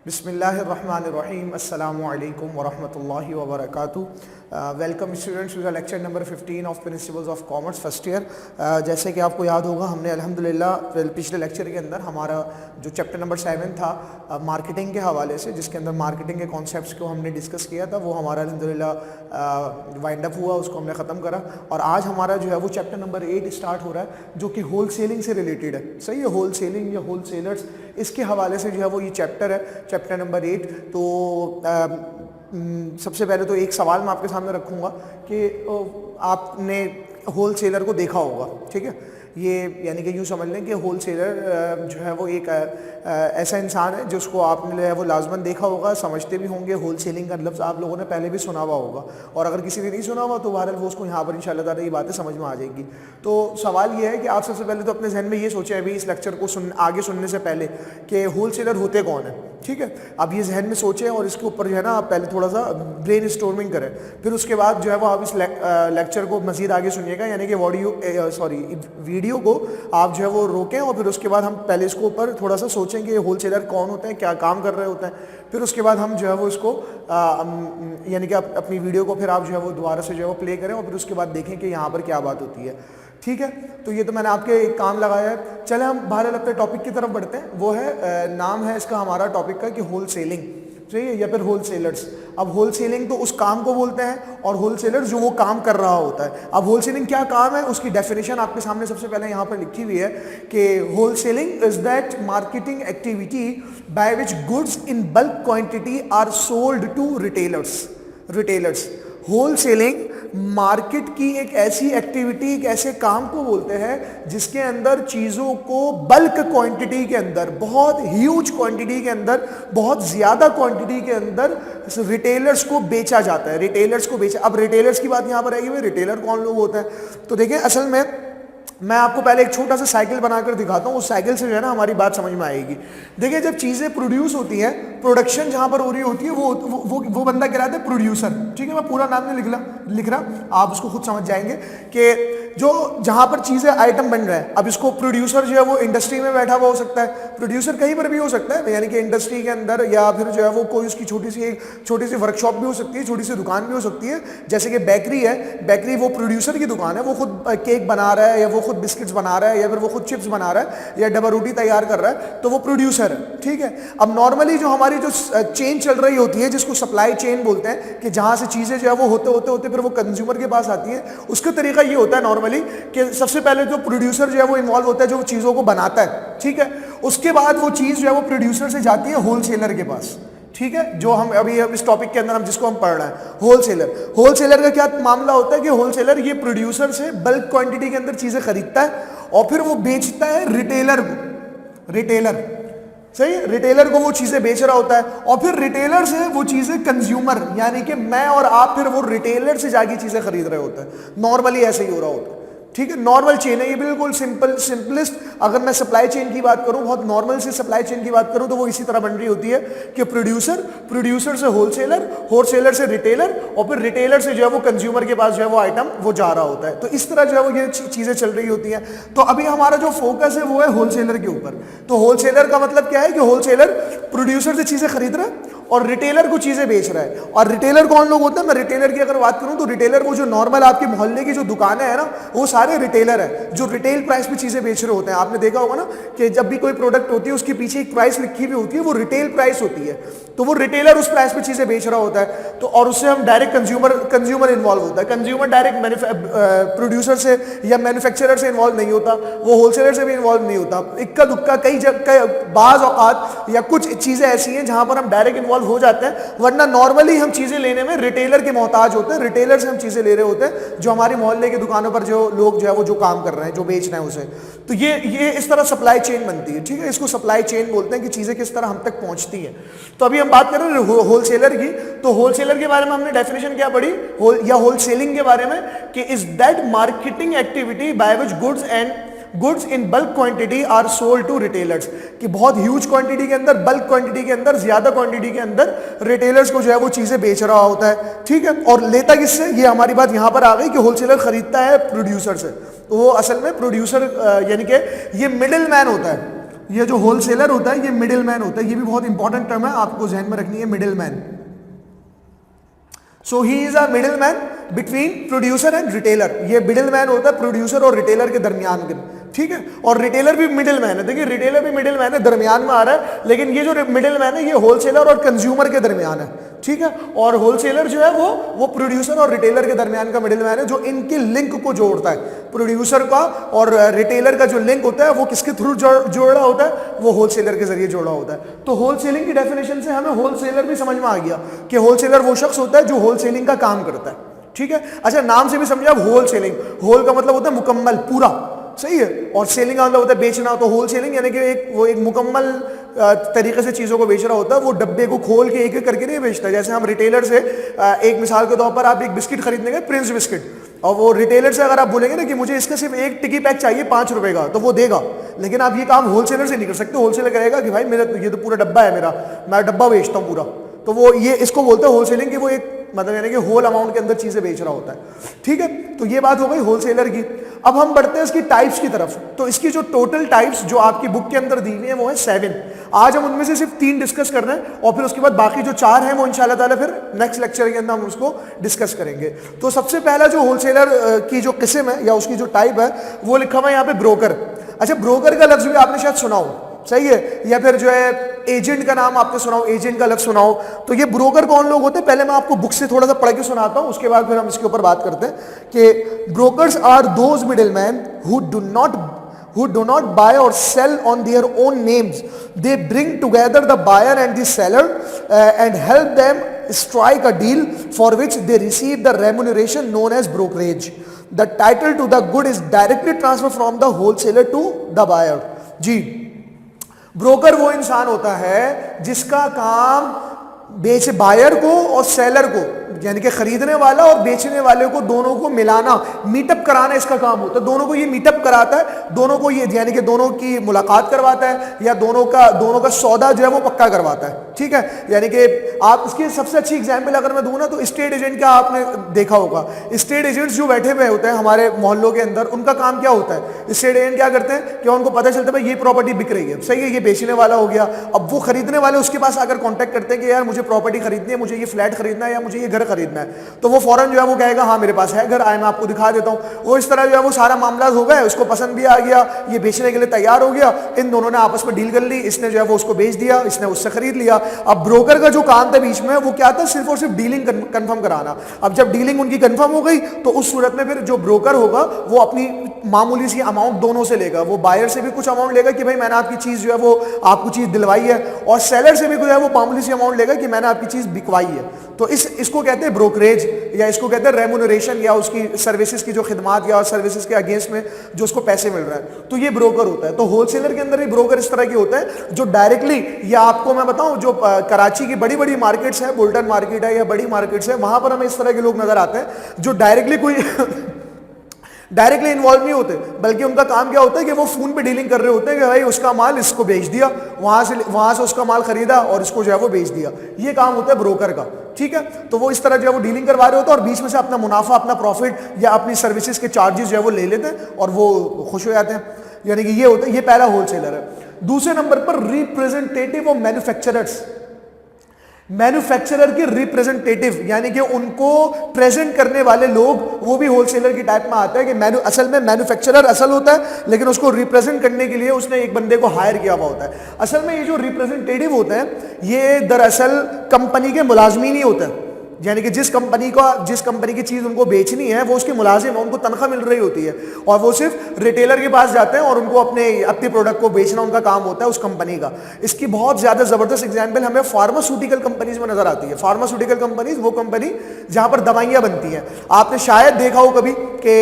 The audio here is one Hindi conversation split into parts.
बिस्मिल्लाहिर्रहमानिर्रहीम अस्सलामु अलैकुम वरहमतुल्लाहि वबरकातुहू। Welcome students to the lecture number 15 of principles of commerce first year. जैसे कि आपको याद होगा, हमने अल्हम्दुलिल्लाह पिछले लेक्चर के अंदर हमारा जो चैप्टर नंबर 7 था मार्केटिंग के हवाले से, जिसके अंदर मार्केटिंग के कॉन्सेप्ट्स को हमने डिस्कस किया था, वो हमारा अल्हम्दुलिल्लाह वाइंड अप हुआ, उसको हमने ख़त्म करा। और आज हमारा जो है वो चैप्टर नंबर 8 स्टार्ट हो रहा है, जो कि होल सेलिंग से रिलेटेड है। सही है, होल सेलिंग या होल सेलर्स, इसके हवाले से जो है वो ये चैप्टर है, चैप्टर नंबर 8। तो सबसे पहले तो एक सवाल मैं आपके सामने रखूँगा कि आपने होल सेलर को देखा होगा, ठीक है। ये यानी कि यूँ समझ लें कि होल सेलर जो है वो एक ऐसा इंसान है जिसको आपने वो लाजमन देखा होगा, समझते भी होंगे। होल सेलिंग का लफ्ज़ आप लोगों ने पहले भी सुना हुआ होगा, और अगर किसी ने नहीं सुना हुआ तो बहरहाल वो उसको यहाँ पर इंशाअल्लाह ताला ये बातें समझ में आ जाएगी। तो सवाल ये है कि आप सबसे पहले तो अपने जहन में ये सोचें अभी इस लेक्चर को आगे सुनने से पहले कि होल सेलर होते कौन है, ठीक है। अब ये जहन में सोचें और इसके ऊपर जो है ना आप पहले थोड़ा सा ब्रेन स्टॉर्मिंग करें, फिर उसके बाद जो है वो आप इस लेक्चर को मज़ीद आगे सुनिएगा, यानी कि वीडियो को आप जो है वो रोकें, और फिर उसके बाद हम पहले इसको ऊपर थोड़ा सा सोचें कि होल सेलर कौन होते हैं, क्या काम कर रहे होते हैं। फिर उसके बाद हम जो है वो इसको यानी कि अपनी वीडियो को फिर आप जो है वो दोबारा से जो है वो प्ले करें, और फिर उसके बाद देखें कि यहाँ पर क्या बात होती है, ठीक है। तो ये तो मैंने आपके एक काम लगाया है। चले हम बहरहाल अपने टॉपिक की तरफ बढ़ते हैं। वो है नाम है इसका हमारा टॉपिक का कि होल सेलिंग, सही है, या फिर होल सेलर्स। अब होल सेलिंग तो उस काम को बोलते हैं, और होल सेलर जो वो काम कर रहा होता है। अब होल सेलिंग क्या काम है, उसकी डेफिनेशन आपके सामने सबसे पहले यहाँ पर लिखी हुई है कि wholesaling is that marketing activity by which goods in bulk quantity are sold to retailers. Wholesaling market की एक ऐसी एक्टिविटी, एक ऐसे काम को बोलते हैं जिसके अंदर चीज़ों को बल्क क्वांटिटी के अंदर, बहुत ह्यूज क्वांटिटी के अंदर, बहुत ज़्यादा क्वांटिटी के अंदर रिटेलर्स को बेचा जाता है। रिटेलर्स को बेचा, अब रिटेलर्स की बात यहाँ पर आएगी, भाई रिटेलर कौन लोग होते हैं। तो देखिए, असल में मैं आपको पहले एक छोटा सा साइकिल बनाकर दिखाता हूँ, उस साइकिल से जो है ना हमारी बात समझ में आएगी। देखिए, जब चीज़ें प्रोड्यूस होती हैं, प्रोडक्शन जहाँ पर हो रही होती है, वो बंदा कहलाता है प्रोड्यूसर, ठीक है। मैं पूरा नाम नहीं लिख रहा, आप उसको खुद समझ जाएंगे कि जो जहाँ पर चीज़ें आइटम बन रहा है। अब इसको प्रोड्यूसर जो है वो इंडस्ट्री में बैठा हुआ हो सकता है, प्रोड्यूसर कहीं पर भी हो सकता है, यानी कि इंडस्ट्री के अंदर, या फिर जो है वो कोई उसकी छोटी सी वर्कशॉप भी हो सकती है, छोटी सी दुकान भी हो सकती है। जैसे कि बेकरी है, बेकरी वो प्रोड्यूसर की दुकान है, वो खुद केक बना रहा है, या वो खुद बिस्किट्स बना रहा है, या फिर वो खुद चिप्स बना रहा है, या डबा रोटी तैयार कर रहा है, तो वो प्रोड्यूसर है, ठीक है। अब नॉर्मली जो हमारी जो चेन चल रही होती है, जिसको सप्लाई चेन बोलते हैं, कि जहाँ से चीज़ें जो है वो होते फिर वो कंज्यूमर के पास आती है, उसका तरीका ये होता है नॉर्मली कि सबसे पहले जो प्रोड्यूसर जो है वो इन्वॉल्व होता है, जो चीज़ों को बनाता है, ठीक है। उसके बाद वो चीज़ जो है वो प्रोड्यूसर से जाती है होलसेलर के पास, ठीक है। जो हम अभी इस टॉपिक के अंदर जिसको हम पढ़ रहे हैं, होलसेलर का क्या मामला होता है कि होलसेलर ये प्रोड्यूसर से बल्क क्वांटिटी के अंदर चीजें खरीदता है और फिर वो बेचता है रिटेलर, सही है। रिटेलर को वो चीजें बेच रहा होता है, और फिर रिटेलर से वो चीजें कंज्यूमर, यानी कि मैं और आप, फिर वो रिटेलर से जाके चीजें खरीद रहे होते हैं। नॉर्मली ऐसे ही हो रहा होता है, ठीक है। नॉर्मल चेन है ये, बिल्कुल सिंपलेस्ट। अगर मैं सप्लाई चेन की बात करूं, बहुत नॉर्मल से सप्लाई चेन की बात करूं, तो वो इसी तरह बन रही होती है कि प्रोड्यूसर से होलसेलर से रिटेलर, और फिर रिटेलर से जो है वो कंज्यूमर के पास जो है वो आइटम वो जा रहा होता है। तो इस तरह जो है वो ये चीजें चल रही होती हैं। तो अभी हमारा जो फोकस है वो है होलसेलर के ऊपर। तो होलसेलर का मतलब क्या है कि होलसेलर प्रोड्यूसर से चीजें खरीद रहा है और रिटेलर को चीजें बेच रहा है। और रिटेलर कौन लोग होते हैं, मैं रिटेलर की अगर बात करूं तो रिटेलर वो जो नॉर्मल आपके मोहल्ले की जो दुकानें हैं ना, वो सारे रिटेलर है जो रिटेल प्राइस पे चीजें बेच रहे होते हैं। आपने देखा होगा ना कि जब भी कोई प्रोडक्ट होती है उसके पीछे एक प्राइस लिखी हुई होती है, वो रिटेल प्राइस होती है, तो वो रिटेलर उस प्राइस पे चीजें बेच रहा होता है। तो और उससे हम डायरेक्ट कंज्यूमर इन्वॉल्व होता है। कंज्यूमर डायरेक्ट प्रोड्यूसर से या मैन्युफैक्चरर से इन्वॉल्व नहीं होता, वो होलसेलर से भी इन्वॉल्व नहीं होता। इक्का दुक्का बाज औकात या कुछ चीजें ऐसी हैं जहां पर हम डायरेक्ट इन्वॉल्व हो जाते हैं, वरना नॉर्मली हम चीजें लेने में रिटेलर के मोहताज होते हैं। रिटेलर से हम चीजें ले रहे होते हैं, जो हमारी मोहल्ले की दुकानों पर जो लोग जो है वो जो काम कर रहे हैं, जो बेच रहे हैं उसे। तो ये इस तरह सप्लाई चेन बनती है, ठीक है। इसको सप्लाई चेन बोलते हैं कि चीजें किस तरह हम तक पहुंचती हैं। तो अभी हम बात कर रहे हैं होलसेलर की। तो होलसेलर के बारे में हमने डेफिनेशन क्या पढ़ी, होलसेलिंग के बारे में, कि is that marketing activity by which goods in bulk quantity are sold to retailers, कि बहुत ह्यूज क्वांटिटी के अंदर, बल्क क्वांटिटी के अंदर, ज्यादा क्वांटिटी के अंदर रिटेलर्स को जो है वो चीजें बेच रहा होता है, ठीक है। और लेता किससे, ये हमारी बात यहां पर आ गई कि होलसेलर खरीदता है प्रोड्यूसर से। तो वो असल में प्रोड्यूसर यानी कि ये मिडिल मैन होता है। ये जो होलसेलर होता है ये मिडिल मैन होता है, ये भी बहुत इंपॉर्टेंट टर्म है, आपको ध्यान में रखनी है, middle man. So he is a middle man between producer and retailer. ये मिडिल मैन होता है प्रोड्यूसर और रिटेलर के दरमियान के, ठीक है। और रिटेलर भी मिडिल मैन है, देखिए रिटेलर भी मिडिल मैन है, दरमियान में आ रहा है, लेकिन ये जो मिडिल मैन है ये होलसेलर और कंज्यूमर के दरमियान है, ठीक है। और होलसेलर जो है वो प्रोड्यूसर और रिटेलर के दरमियान का मिडिल मैन है, जो इनके लिंक को जोड़ता है। प्रोड्यूसर का और रिटेलर का जो लिंक होता है वो किसके थ्रू जोड़ रहा होता है, वो होलसेलर के जरिए जोड़ा होता है। तो होलसेलिंग की डेफिनेशन से हमें होलसेलर भी समझ में आ गया कि होलसेलर वो शख्स होता है जो होलसेलिंग का काम करता है, ठीक है। अच्छा, नाम से भी समझे आप, होलसेलिंग, होल का मतलब होता है मुकम्मल, पूरा, सही है, और सेलिंग का मतलब होता है बेचना। तो होलसेलिंग यानी कि वो एक मुकम्मल तरीके से चीज़ों को बेच रहा होता है, वो डब्बे को खोल के एक एक करके नहीं बेचता। जैसे हम रिटेलर से एक मिसाल के तौर पर आप एक बिस्किट खरीदने गए, प्रिंस बिस्किट, और वो रिटेलर से अगर आप बोलेंगे ना कि मुझे इसका सिर्फ एक टिकी पैक चाहिए 5 रुपए का, तो वो देगा। लेकिन आप ये काम होलसेलर से नहीं कर सकते। होलसेलर कहेगा कि भाई मेरा ये तो पूरा डब्बा है, मेरा, मैं डब्बा बेचता हूँ पूरा। तो वो ये इसको बोलते हैं होलसेलिंग, कि वो एक मतलब यानी कि होल अमाउंट के अंदर चीजें बेच रहा होता है, ठीक है। तो ये बात हो गई होलसेलर की। अब हम बढ़ते हैं इसकी टाइप्स की तरफ। तो इसकी जो टोटल टाइप्स जो आपकी बुक के अंदर दी हुई है वो है 7। आज हम उनमें से सिर्फ 3 डिस्कस कर रहे हैं, और फिर उसके बाद बाकी जो 4 हैं वो इंशाल्लाह ताला फिर नेक्स्ट लेक्चर के अंदर हम उसको डिस्कस करेंगे। तो सबसे पहला जो होलसेलर की जो किस्म है या उसकी जो टाइप है वो लिखा हुआ है यहाँ पे ब्रोकर। अच्छा, ब्रोकर का लफ्ज भी आपने शायद सुना हो, सही है, या फिर जो है एजेंट का नाम आपने सुना हो, एजेंट का लफ्ज सुना हो। तो ये ब्रोकर कौन लोग होते हैं, पहले मैं आपको बुक से थोड़ा सा पढ़ के सुनाता हूं, उसके बाद फिर हम इसके ऊपर बात करते हैं कि brokers are those middleman who do not buy or sell on their own names. They bring together the buyer and the seller and help them strike a deal for which they receive the remuneration known as brokerage. The title to the good is directly transferred from the wholesaler to the buyer. जी, ब्रोकर वो इंसान होता है जिसका काम बायर को और सेलर को, यानी कि खरीदने वाला और बेचने वाले को, दोनों को मिलाना, मीटअप कराना इसका काम होता है। दोनों को ये मीटअप कराता है, दोनों को ये यानी कि दोनों की मुलाकात करवाता है, या दोनों का सौदा जो है वो पक्का करवाता है, ठीक है। यानी कि आप इसकी सबसे अच्छी एग्जांपल अगर मैं दूं ना, तो स्टेट एजेंट का आपने देखा होगा। स्टेट एजेंट्स जो बैठे हुए होते हैं हमारे मोहल्लों के अंदर, उनका काम क्या होता है, स्टेट एजेंट क्या करते हैं कि उनको पता चलता है भाई ये प्रॉपर्टी बिक रही है, सही है, ये बेचने वाला हो गया। अब वो खरीदने वाले उसके पास आकर कॉन्टैक्ट करते हैं कि यार मुझे प्रॉपर्टी खरीदनी है, मुझे ये फ्लैट खरीदना है या मुझे ये घर खरीदना है, तो वो फौरन जो है वो कहेगा हाँ मेरे पास है घर, आए मैं आपको दिखा देता हूँ। वो इस तरह जो है वो सारा मामला हो गया, उसको पसंद भी आ गया, ये बेचने के लिए तैयार हो गया, इन दोनों ने आपस में डील कर ली, इसने जो है वो उसको बेच दिया, इसने उससे खरीद लिया। अब ब्रोकर का जो काम था बीच में वो क्या था, सिर्फ और सिर्फ डीलिंग कंफर्म कराना। अब जब डीलिंग उनकी कंफर्म हो गई तो उस सूरत में फिर जो ब्रोकर होगा वो अपनी मामूली सी अमाउंट दोनों से लेगा, वो बायर से भी कुछ अमाउंट लेगा कि भाई मैंने आपकी चीज जो है वो आपको चीज दिलवाई है, और सेलर से भी जो है वो मामूली सी अमाउंट लेगा कि मैंने आपकी चीज बिकवाई है। तो इसको कहते हैं ब्रोकरेज, या इसको कहते हैं रेम्यूनरेशन, या उसकी सर्विसेज की जो खिदमात या सर्विसेज के अगेंस्ट में जो उसको पैसे मिल रहा है, तो ये ब्रोकर होता है। तो होलसेलर के अंदर ही ब्रोकर इस तरह की होता है जो डायरेक्टली, या आपको मैं बताऊं जो कराची की बड़ी बड़ी मार्केट्स है, बुल्टन मार्केट है या बड़ी मार्केट्स है, वहां पर हमें इस तरह के लोग नजर आते हैं जो डायरेक्टली कोई डायरेक्टली इन्वॉल्व नहीं होते, बल्कि उनका काम क्या होता है कि वो फोन पे डीलिंग कर रहे होते हैं कि भाई उसका माल इसको बेच दिया, वहां से उसका माल खरीदा और इसको जो है वो बेच दिया। ये काम होता है ब्रोकर का, ठीक है। तो वो इस तरह जो है वो डीलिंग करवा रहे होते हैं और बीच में से अपना मुनाफा, अपना प्रॉफिट या अपनी सर्विसेज के चार्जेस जो है वो ले लेते हैं और वो खुश हो जाते हैं। यानी कि ये होता है, ये पहला होलसेलर है। दूसरे नंबर पर रिप्रेजेंटेटिव ऑफ मैन्युफैक्चरर्स, मैन्युफैक्चरर के रिप्रेजेंटेटिव यानी कि उनको प्रेजेंट करने वाले लोग, वो भी होलसेलर की टाइप में आता है कि असल में मैन्युफैक्चरर असल होता है, लेकिन उसको रिप्रेजेंट करने के लिए उसने एक बंदे को हायर किया हुआ होता है। असल में ये जो रिप्रेजेंटेटिव होते हैं ये दरअसल कंपनी के मुलाजमीन ही होते हैं, यानी कि जिस कंपनी की चीज उनको बेचनी है वो उसके मुलाजिम है, उनको तनख्वाह मिल रही होती है, और वो सिर्फ रिटेलर के पास जाते हैं और उनको अपने प्रोडक्ट को बेचना उनका काम होता है उस कंपनी का। इसकी बहुत ज्यादा जबरदस्त एग्जांपल हमें फार्मास्यूटिकल कंपनीज में नजर आती है। फार्मास्यूटिकल कंपनीज वो कंपनी जहां पर दवाइयां बनती हैं। आपने शायद देखा हो कभी कि,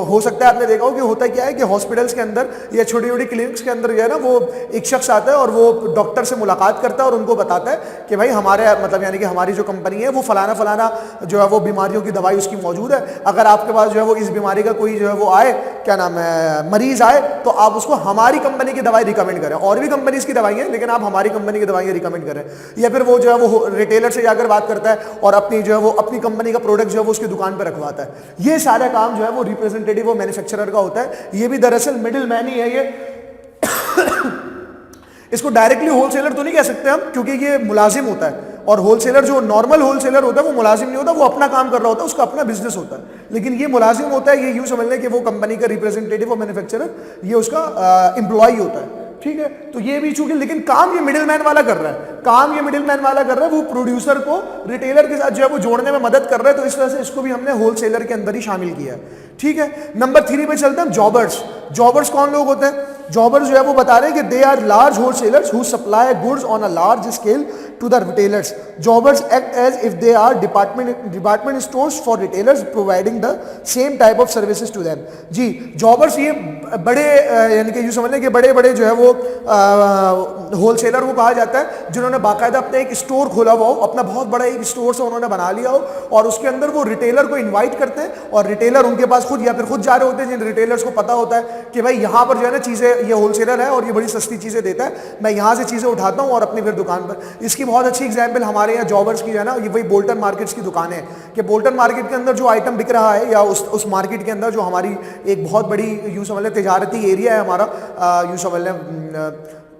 हो सकता है आपने देखा हो कि होता क्या है कि हॉस्पिटल्स के अंदर या छोटी छोटी क्लिनिक्स के अंदर जो है ना, वो एक शख्स आता है और वो डॉक्टर से मुलाकात करता है और उनको बताता है कि भाई हमारे मतलब यानी कि हमारी जो कंपनी है वो फलाना जो है वो बीमारियों की दवाई उसकी मौजूद है, अगर आपके पास जो है वो इस बीमारी का कोई जो है वो आए, क्या नाम है, मरीज आए, तो आप उसको हमारी कंपनी की दवाई रिकमेंड करें। और भी कंपनीज की दवाई है लेकिन आप हमारी कंपनी की दवाइयां रिकमेंड करें। या फिर वो जो है वो रिटेलर से जाकर बात करता है और अपनी जो है वो अपनी कंपनी का प्रोडक्ट जो है वो उसकी दुकान पर रखवाता है। ये सारा काम जो है वो रिप्रेजेंटेटिव और मैन्युफैक्चरर का होता है। ये भी दरअसल मिडिल मैन ही है ये इसको डायरेक्टली होलसेलर तो नहीं कह सकते हम, क्योंकि ये मुलाजिम होता है, और होलसेलर जो नॉर्मल होलसेलर होता है वो मुलाजिम नहीं होता, वो अपना काम कर रहा होता है, उसका अपना बिजनेस होता है। लेकिन ये मुलाजिम होता है, ये यूं समझ लें कि वो कंपनी का रिप्रेजेंटेटिव और मैन्युफैक्चरर, ये उसका एम्प्लॉय होता है, ठीक है। तो ये भी चूंकि, लेकिन काम ये मिडिल मैन वाला कर रहा है, काम ये मिडिल मैन वाला कर रहा है, वो प्रोड्यूसर को रिटेलर के साथ जो है वो जोड़ने में मदद कर रहा है, तो इस तरह से इसको भी हमने होलसेलर के अंदर ही शामिल किया है, ठीक है। नंबर 3 पे चलते हैं, जॉबर्स। जॉबर्स कौन लोग होते हैं? जॉबर्स जो है वो बता रहे हैं कि they are large wholesalers who supply goods on a large scale to the retailers. Jobbers act as if they are department stores for retailers providing the same type of services to them. जी, जॉबर्स ये बड़े यानी कि यूं समझ लें कि बड़े बड़े जो है वो होलसेलर वो कहा जाता है जिन्होंने बाकायदा अपना एक स्टोर खोला हुआ हो, अपना बहुत बड़ा एक स्टोर से उन्होंने बना लिया हो, और उसके अंदर वो रिटेलर को इन्वाइट करते हैं, और रिटेलर उनके पास खुद या फिर खुद जा रहे होते हैं, जिन रिटेलर्स को पता होता है कि भाई यहाँ पर जो है ना चीज़ें, ये होलसेलर है और ये बड़ी सस्ती चीज़ें देता है, मैं यहाँ से चीज़ें उठाता हूँ और अपनी फिर दुकान पर। इसकी बहुत अच्छी एग्जाम्पल हमारे यहाँ जॉबर्स की है ना, ये वही बोल्टन मार्केट्स की दुकानें हैं, कि बोल्टन मार्केट के अंदर जो आइटम बिक रहा है, या उस मार्केट के अंदर जो हमारी एक बहुत बड़ी यूँ समझ लें तिजारती एरिया है हमारा, यूँ समझ लें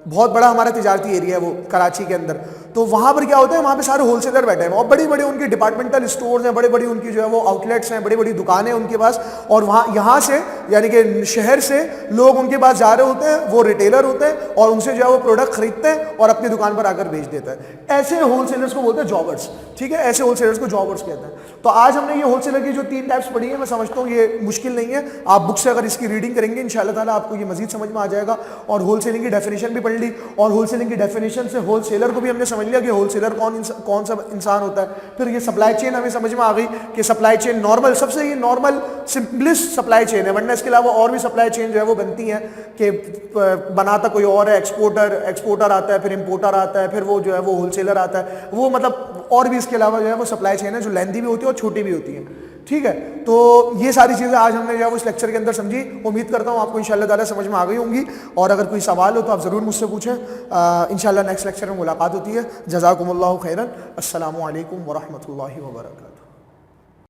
बहुत बड़ा हमारा तिजारती एरिया है वो कराची के अंदर, तो वहाँ पर क्या होता है, वहाँ पे सारे होलसेलर बैठे हैं, और बड़ी बड़ी उनकी डिपार्टमेंटल स्टोर्स हैं, बड़ी बड़ी उनकी जो है वो आउटलेट्स हैं, बड़ी बड़ी दुकानें हैं उनके पास, और वहाँ यहाँ से यानी कि शहर से लोग उनके पास जा रहे होते हैं, वो रिटेलर होते हैं, और उनसे जो है वो प्रोडक्ट खरीदते हैं और अपनी दुकान पर आकर बेच देता है। ऐसे होलसेलर्स को बोलते हैं जॉबर्स, ठीक है, ऐसे होलसेलर्स को जॉबर्स कहते हैं। तो आज हमने ये होलसेलर की जो 3 टाइप्स पढ़ी है, मैं समझता हूँ ये मुश्किल नहीं है, आप बुक से अगर इसकी रीडिंग करेंगे इंशाल्लाह ताला आपको ये मजीद समझ में आ जाएगा। और होलसेलिंग की डेफिनेशन भी पढ़ ली, और होलसेलिंग की डेफिनेशन से होलसेलर को भी हमने समझ लिया कि होलसेलर कौन सा इंसान होता है। फिर ये सप्लाई चेन हमें समझ में आ गई कि सप्लाई चेन नॉर्मल, सबसे ये नॉर्मल सिंपलेस्ट सप्लाई चेन है, वरना इसके अलावा और भी सप्लाई चेन जो है वो बनती हैं कि बनाता कोई और है, एक्सपोर्टर आता है, फिर इंपोर्टर आता है, फिर वो जो है वो होलसेलर आता है, वो मतलब और भी इसके अलावा जो है वो सप्लाई चेन है जो लेंथी भी होती है और छोटी भी होती है, ठीक है। तो ये सारी चीज़ें आज हमने जो है वो इस लेक्चर के अंदर समझी, उम्मीद करता हूँ आपको इंशाल्लाह ताला समझ में आ गई होंगी, और अगर कोई सवाल हो तो आप ज़रूर मुझसे पूछें। इंशाल्लाह नेक्स्ट लेक्चर में मुलाकात होती है। जज़ाकुमुल्लाहु खैरन। अस्सलामु अलैकुम व रहमतुल्लाहि व बरकातुहू।